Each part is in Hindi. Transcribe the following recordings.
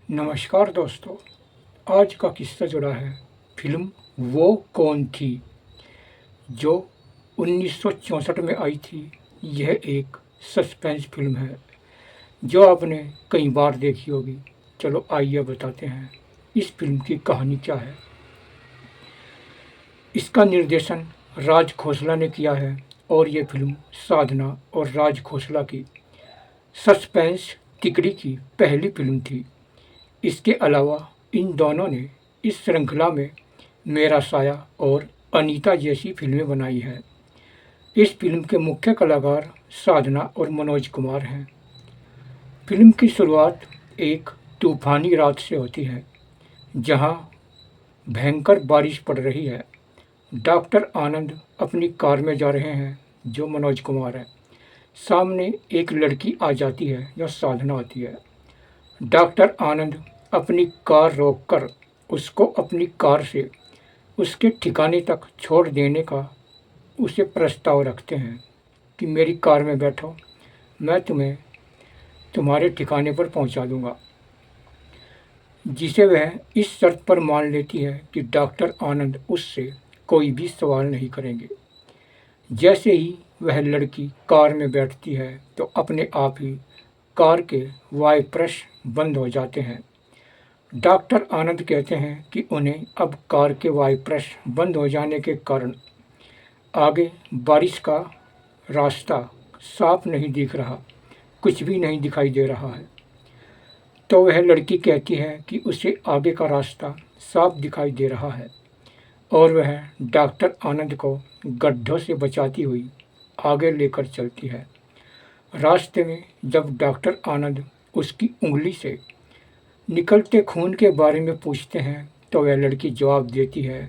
नमस्कार दोस्तों। आज का किस्सा जुड़ा है फिल्म वो कौन थी, जो 1964 में आई थी। यह एक सस्पेंस फिल्म है जो आपने कई बार देखी होगी। चलो आइए बताते हैं इस फिल्म की कहानी क्या है। इसका निर्देशन राज खोसला ने किया है और ये फिल्म साधना और राज खोसला की सस्पेंस तिकड़ी की पहली फिल्म थी। इसके अलावा इन दोनों ने इस श्रृंखला में मेरा साया और अनीता जैसी फिल्में बनाई हैं। इस फिल्म के मुख्य कलाकार साधना और मनोज कुमार हैं। फिल्म की शुरुआत एक तूफानी रात से होती है जहां भयंकर बारिश पड़ रही है। डॉक्टर आनंद अपनी कार में जा रहे हैं, जो मनोज कुमार है। सामने एक लड़की आ जाती है जो साधना होती है। डॉक्टर आनंद अपनी कार रोककर उसको अपनी कार से उसके ठिकाने तक छोड़ देने का उसे प्रस्ताव रखते हैं कि मेरी कार में बैठो, मैं तुम्हें तुम्हारे ठिकाने पर पहुंचा दूंगा। जिसे वह इस शर्त पर मान लेती है कि डॉक्टर आनंद उससे कोई भी सवाल नहीं करेंगे। जैसे ही वह लड़की कार में बैठती है तो अपने आप ही कार के वाइपर्स बंद हो जाते हैं। डॉक्टर आनंद कहते हैं कि उन्हें अब कार के वाइपर्स बंद हो जाने के कारण आगे बारिश का रास्ता साफ नहीं दिख रहा, कुछ भी नहीं दिखाई दे रहा है। तो वह लड़की कहती है कि उसे आगे का रास्ता साफ दिखाई दे रहा है और वह डॉक्टर आनंद को गड्ढों से बचाती हुई आगे लेकर चलती है। रास्ते में जब डॉक्टर आनंद उसकी उंगली से निकलते खून के बारे में पूछते हैं तो वह लड़की जवाब देती है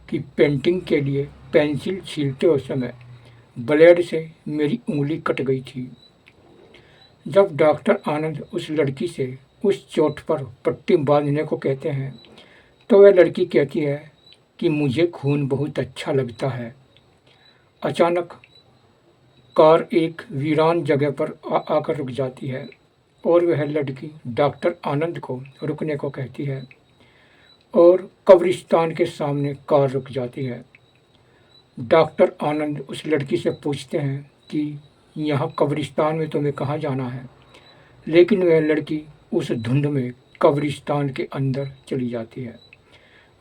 कि पेंटिंग के लिए पेंसिल छीलते उस समय ब्लेड से मेरी उंगली कट गई थी। जब डॉक्टर आनंद उस लड़की से उस चोट पर पट्टी बांधने को कहते हैं तो वह लड़की कहती है कि मुझे खून बहुत अच्छा लगता है। अचानक कार एक वीरान जगह पर आकर रुक जाती है और वह लड़की डॉक्टर आनंद को रुकने को कहती है और कब्रिस्तान के सामने कार रुक जाती है। डॉक्टर आनंद उस लड़की से पूछते हैं कि यहाँ कब्रिस्तान में तुम्हें कहाँ जाना है, लेकिन वह लड़की उस धुंध में कब्रिस्तान के अंदर चली जाती है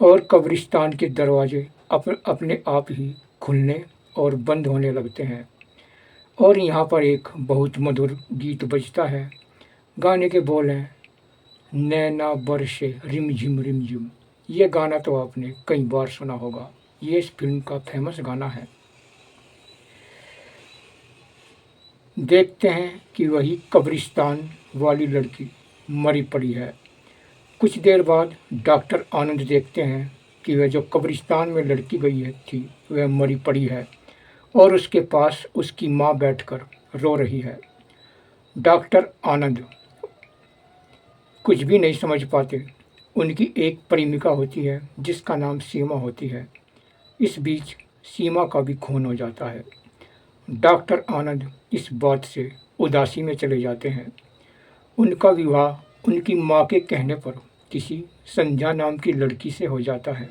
और कब्रिस्तान के दरवाजे अपने आप ही खुलने और बंद होने लगते हैं। और यहाँ पर एक बहुत मधुर गीत बजता है। गाने के बोल हैं, नैना बरसे रिमझिम रिमझिम। ये गाना तो आपने कई बार सुना होगा, ये इस फिल्म का फेमस गाना है। देखते हैं कि वही कब्रिस्तान वाली लड़की मरी पड़ी है। कुछ देर बाद डॉक्टर आनंद देखते हैं कि वह जो कब्रिस्तान में लड़की गई है थी वह मरी पड़ी है और उसके पास उसकी माँ बैठकर रो रही है। डॉक्टर आनंद कुछ भी नहीं समझ पाते। उनकी एक प्रेमिका होती है जिसका नाम सीमा होती है। इस बीच सीमा का भी खून हो जाता है। डॉक्टर आनंद इस बात से उदासी में चले जाते हैं। उनका विवाह उनकी माँ के कहने पर किसी संध्या नाम की लड़की से हो जाता है।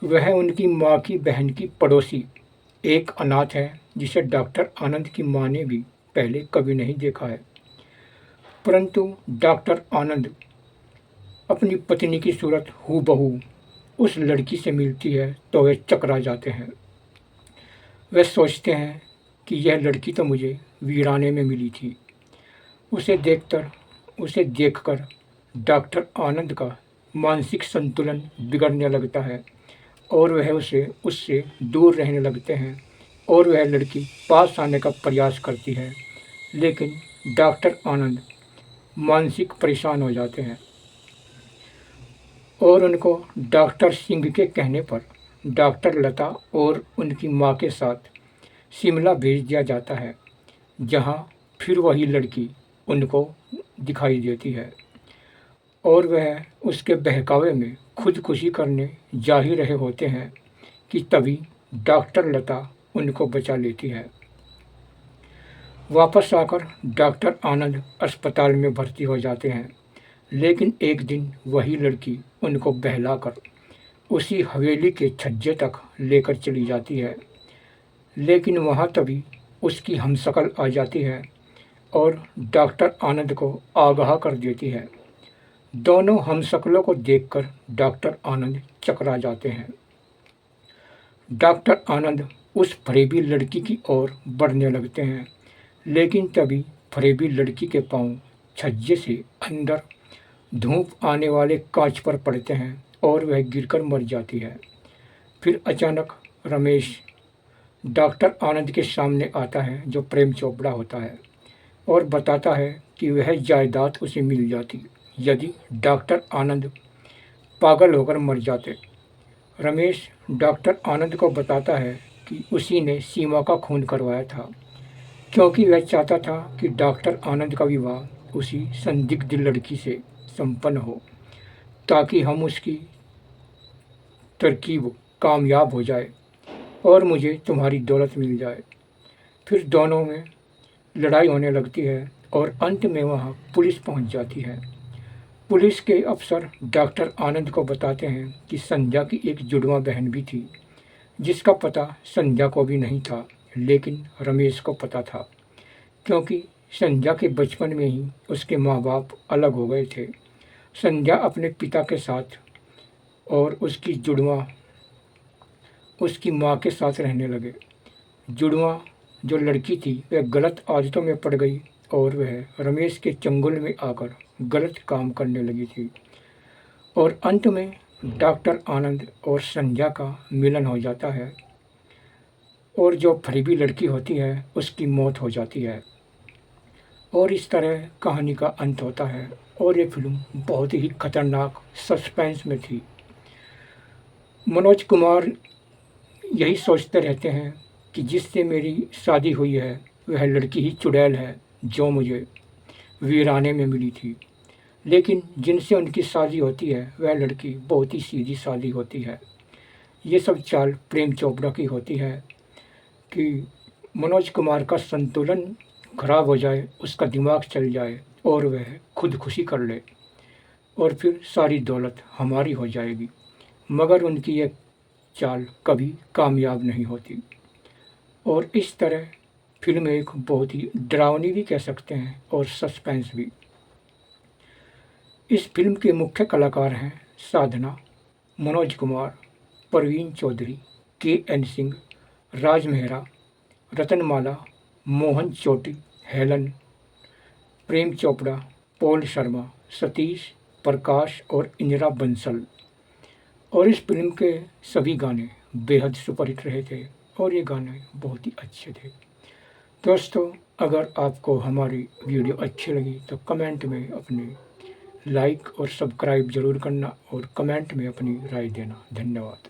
वह उनकी माँ की बहन की पड़ोसी एक अनाथ है जिसे डॉक्टर आनंद की माँ ने भी पहले कभी नहीं देखा है। परंतु डॉक्टर आनंद अपनी पत्नी की सूरत हूबहू उस लड़की से मिलती है तो वे चकरा जाते हैं। वे सोचते हैं कि यह लड़की तो मुझे वीराने में मिली थी। उसे देखकर डॉक्टर आनंद का मानसिक संतुलन बिगड़ने लगता है और वह उससे दूर रहने लगते हैं और वह लड़की पास आने का प्रयास करती है, लेकिन डॉक्टर आनंद मानसिक परेशान हो जाते हैं और उनको डॉक्टर सिंह के कहने पर डॉक्टर लता और उनकी माँ के साथ शिमला भेज दिया जाता है, जहाँ फिर वही लड़की उनको दिखाई देती है और वह उसके बहकावे में खुदकुशी करने जा ही रहे होते हैं कि तभी डॉक्टर लता उनको बचा लेती है। वापस आकर डॉक्टर आनंद अस्पताल में भर्ती हो जाते हैं, लेकिन एक दिन वही लड़की उनको बहलाकर उसी हवेली के छज्जे तक लेकर चली जाती है। लेकिन वहाँ तभी उसकी हमशक्ल आ जाती है और डॉक्टर आनंद को आगाह कर देती है। दोनों हमशक्लों को देखकर डॉक्टर आनंद चकरा जाते हैं। डॉक्टर आनंद उस फरेबी लड़की की ओर बढ़ने लगते हैं, लेकिन तभी फरेबी लड़की के पांव छज्जे से अंदर धूप आने वाले कांच पर पड़ते हैं और वह गिरकर मर जाती है। फिर अचानक रमेश डॉक्टर आनंद के सामने आता है, जो प्रेम चोपड़ा होता है, और बताता है कि वह जायदाद उसे मिल जाती यदि डॉक्टर आनंद पागल होकर मर जाते। रमेश डॉक्टर आनंद को बताता है कि उसी ने सीमा का खून करवाया था, क्योंकि वह चाहता था कि डॉक्टर आनंद का विवाह उसी संदिग्ध लड़की से संपन्न हो, ताकि हम उसकी तरकीब कामयाब हो जाए और मुझे तुम्हारी दौलत मिल जाए। फिर दोनों में लड़ाई होने लगती है और अंत में वहाँ पुलिस पहुँच जाती है। पुलिस के अफसर डॉक्टर आनंद को बताते हैं कि संध्या की एक जुड़वा बहन भी थी, जिसका पता संध्या को भी नहीं था, लेकिन रमेश को पता था, क्योंकि संध्या के बचपन में ही उसके माँ बाप अलग हो गए थे। संध्या अपने पिता के साथ और उसकी जुड़वा उसकी माँ के साथ रहने लगे। जुड़वा जो लड़की थी वह गलत आदतों में पड़ गई और वह रमेश के चंगुल में आकर गलत काम करने लगी थी, और अंत में डॉक्टर आनंद और संध्या का मिलन हो जाता है और जो फरेबी लड़की होती है उसकी मौत हो जाती है। और इस तरह कहानी का अंत होता है। और ये फिल्म बहुत ही खतरनाक सस्पेंस में थी। मनोज कुमार यही सोचते रहते हैं कि जिससे मेरी शादी हुई है वह लड़की ही चुड़ैल है जो मुझे वीराने में मिली थी, लेकिन जिनसे उनकी शादी होती है वह लड़की बहुत ही सीधी सादी होती है। ये सब चाल प्रेम चोपड़ा की होती है कि मनोज कुमार का संतुलन खराब हो जाए, उसका दिमाग चल जाए और वह खुदकुशी कर ले और फिर सारी दौलत हमारी हो जाएगी। मगर उनकी यह चाल कभी कामयाब नहीं होती। और इस तरह फिल्म एक बहुत ही डरावनी भी कह सकते हैं और सस्पेंस भी। इस फिल्म के मुख्य कलाकार हैं साधना, मनोज कुमार, परवीन चौधरी, के.एन. सिंह, राज मेहरा, रतनमाला, मोहन चोटी, हेलन, प्रेम चोपड़ा, पॉल शर्मा, सतीश, प्रकाश और इंदिरा बंसल। और इस फिल्म के सभी गाने बेहद सुपरहिट रहे थे और ये गाने बहुत ही अच्छे थे। दोस्तों, अगर आपको हमारी वीडियो अच्छी लगी तो कमेंट में अपनी लाइक और सब्सक्राइब ज़रूर करना और कमेंट में अपनी राय देना। धन्यवाद।